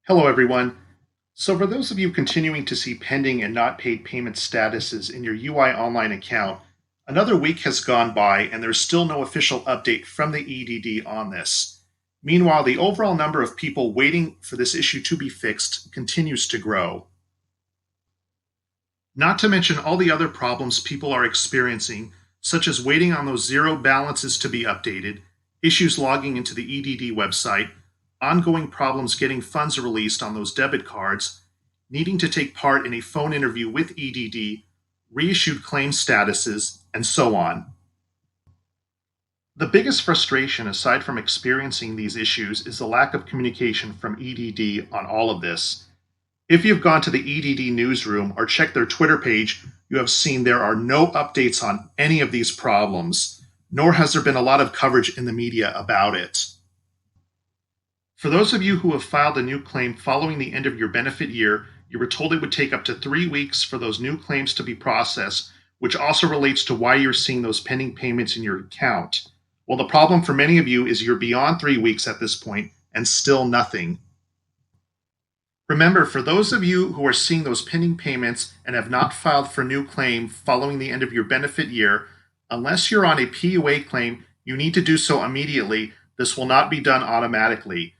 Hello, everyone. So, for those of you continuing to see pending and not paid payment statuses in your UI Online account, another week has gone by and there's still no official update from the EDD on this. Meanwhile, the overall number of people waiting for this issue to be fixed continues to grow. Not to mention all the other problems people are experiencing, such as waiting on those zero balances to be updated, issues logging into the EDD website, ongoing problems getting funds released on those debit cards, needing to take part in a phone interview with EDD, reissued claim statuses, and so on. The biggest frustration, aside from experiencing these issues, is the lack of communication from EDD on all of this. If you've gone to the EDD newsroom or checked their Twitter page, you have seen there are no updates on any of these problems, nor has there been a lot of coverage in the media about it. For those of you who have filed a new claim following the end of your benefit year, you were told it would take up to 3 weeks for those new claims to be processed, which also relates to why you're seeing those pending payments in your account. Well, the problem for many of you is you're beyond 3 weeks at this point and still nothing. Remember, for those of you who are seeing those pending payments and have not filed for new claim following the end of your benefit year, unless you're on a PUA claim, you need to do so immediately. This will not be done automatically.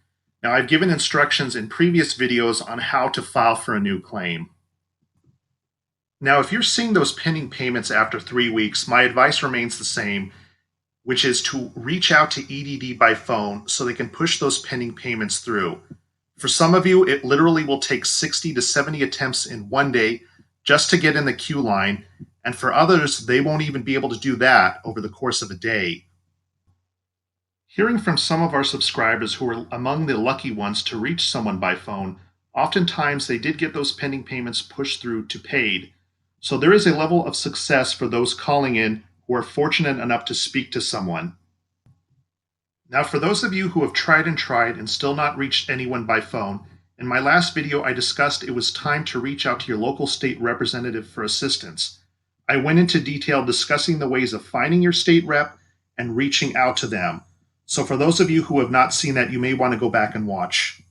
Now, I've given instructions in previous videos on how to file for a new claim. Now, if you're seeing those pending payments after 3 weeks, my advice remains the same, which is to reach out to EDD by phone so they can push those pending payments through. For some of you, it literally will take 60 to 70 attempts in one day just to get in the queue line, and for others, they won't even be able to do that over the course of a day. Hearing from some of our subscribers who were among the lucky ones to reach someone by phone, oftentimes they did get those pending payments pushed through to paid. So there is a level of success for those calling in who are fortunate enough to speak to someone. Now, for those of you who have tried and still not reached anyone by phone, in my last video I discussed it was time to reach out to your local state representative for assistance. I went into detail discussing the ways of finding your state rep and reaching out to them. So for those of you who have not seen that, you may want to go back and watch.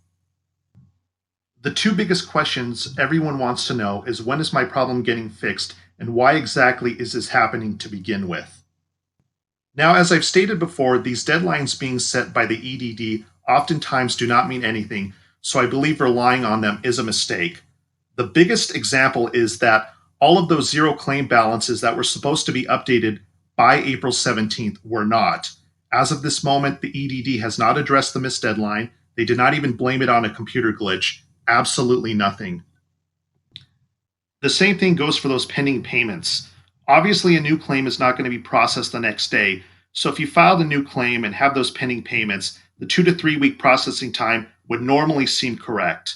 The two biggest questions everyone wants to know is, when is my problem getting fixed and why exactly is this happening to begin with? Now, as I've stated before, these deadlines being set by the EDD oftentimes do not mean anything, so I believe relying on them is a mistake. The biggest example is that all of those zero claim balances that were supposed to be updated by April 17th were not. As of this moment, the EDD has not addressed the missed deadline. They did not even blame it on a computer glitch. Absolutely nothing. The same thing goes for those pending payments. Obviously, a new claim is not going to be processed the next day. So if you filed a new claim and have those pending payments, the 2 to 3 week processing time would normally seem correct.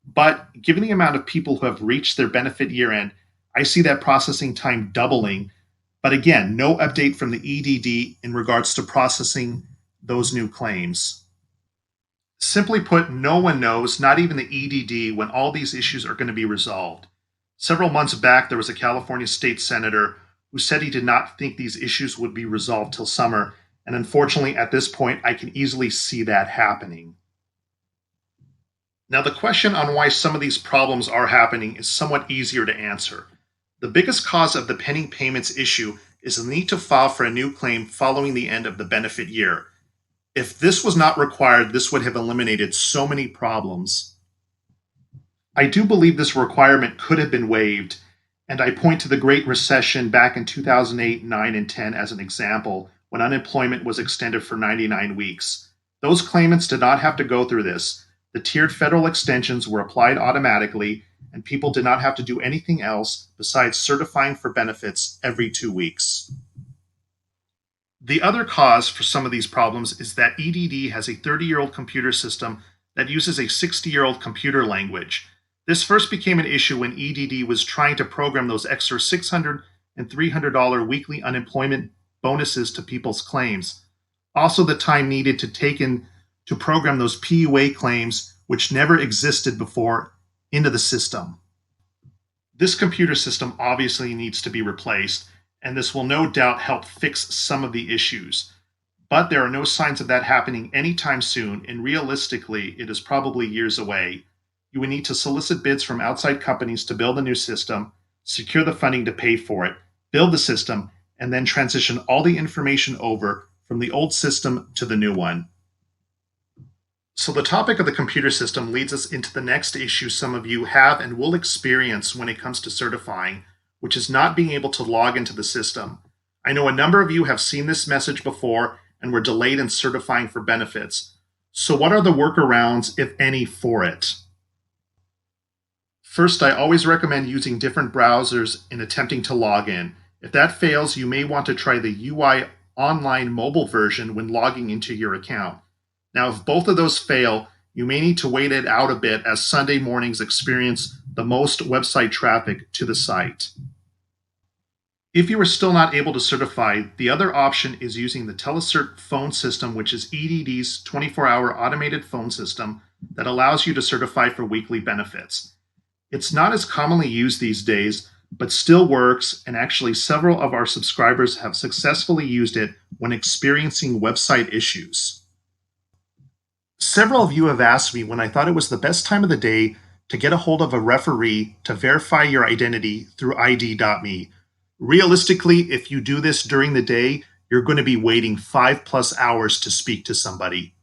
But given the amount of people who have reached their benefit year end, I see that processing time doubling. But again, no update from the EDD in regards to processing those new claims. Simply put, no one knows, not even the EDD, when all these issues are going to be resolved. Several months back, there was a California state senator who said he did not think these issues would be resolved till summer, and unfortunately, at this point, I can easily see that happening. Now, the question on why some of these problems are happening is somewhat easier to answer. The biggest cause of the pending payments issue is the need to file for a new claim following the end of the benefit year. If this was not required, this would have eliminated so many problems. I do believe this requirement could have been waived, and I point to the Great Recession back in 2008, 9, and 10 as an example, when unemployment was extended for 99 weeks. Those claimants did not have to go through this. The tiered federal extensions were applied automatically, and people did not have to do anything else besides certifying for benefits every 2 weeks. The other cause for some of these problems is that EDD has a 30-year-old computer system that uses a 60-year-old computer language. This first became an issue when EDD was trying to program those extra $600 and $300 weekly unemployment bonuses to people's claims. Also, the time needed to program those PUA claims, which never existed before, into the system. This computer system obviously needs to be replaced, and this will no doubt help fix some of the issues. But there are no signs of that happening anytime soon, and realistically, it is probably years away. you would need to solicit bids from outside companies to build a new system, secure the funding to pay for it, build the system, and then transition all the information over from the old system to the new one. So, the topic of the computer system leads us into the next issue some of you have and will experience when it comes to certifying, which is not being able to log into the system. I know a number of you have seen this message before and were delayed in certifying for benefits. So, what are the workarounds, if any, for it? First, I always recommend using different browsers in attempting to log in. If that fails, you may want to try the UI Online mobile version when logging into your account. Now, if both of those fail, you may need to wait it out a bit as Sunday mornings experience the most website traffic to the site. If you are still not able to certify, the other option is using the Telecert phone system, which is EDD's 24-hour automated phone system that allows you to certify for weekly benefits. It's not as commonly used these days, but still works, and actually several of our subscribers have successfully used it when experiencing website issues. Several of you have asked me when I thought it was the best time of the day to get a hold of a referee to verify your identity through ID.me. Realistically, if you do this during the day, you're going to be waiting 5+ hours to speak to somebody.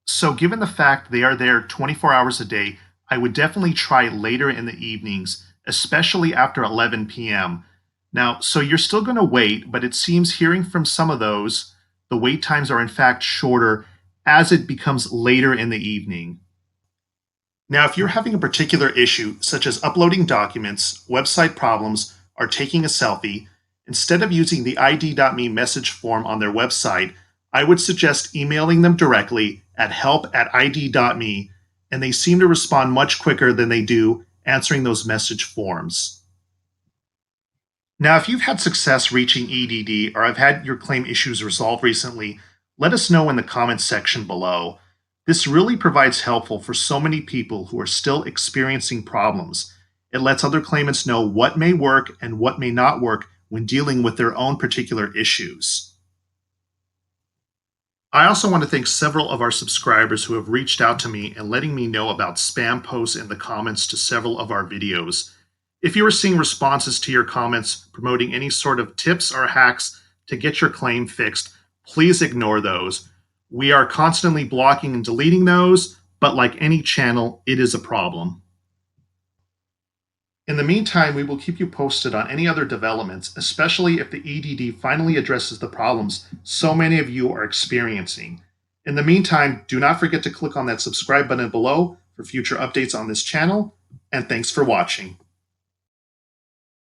So, given the fact they are there 24 hours a day, I would definitely try later in the evenings, especially after 11 p.m. Now, so you're still going to wait, but it seems hearing from some of those, the wait times are in fact shorter as it becomes later in the evening. Now, if you're having a particular issue, such as uploading documents, website problems, or taking a selfie, instead of using the ID.me message form on their website, I would suggest emailing them directly at help@id.me, and they seem to respond much quicker than they do answering those message forms. Now, if you've had success reaching EDD or have had your claim issues resolved recently, let us know in the comments section below. This really provides helpful for so many people who are still experiencing problems. It lets other claimants know what may work and what may not work when dealing with their own particular issues. I also want to thank several of our subscribers who have reached out to me and letting me know about spam posts in the comments to several of our videos. If you are seeing responses to your comments promoting any sort of tips or hacks to get your claim fixed, please ignore those. We are constantly blocking and deleting those, but like any channel, it is a problem. In the meantime, we will keep you posted on any other developments, especially if the EDD finally addresses the problems so many of you are experiencing. In the meantime, do not forget to click on that subscribe button below for future updates on this channel, and thanks for watching.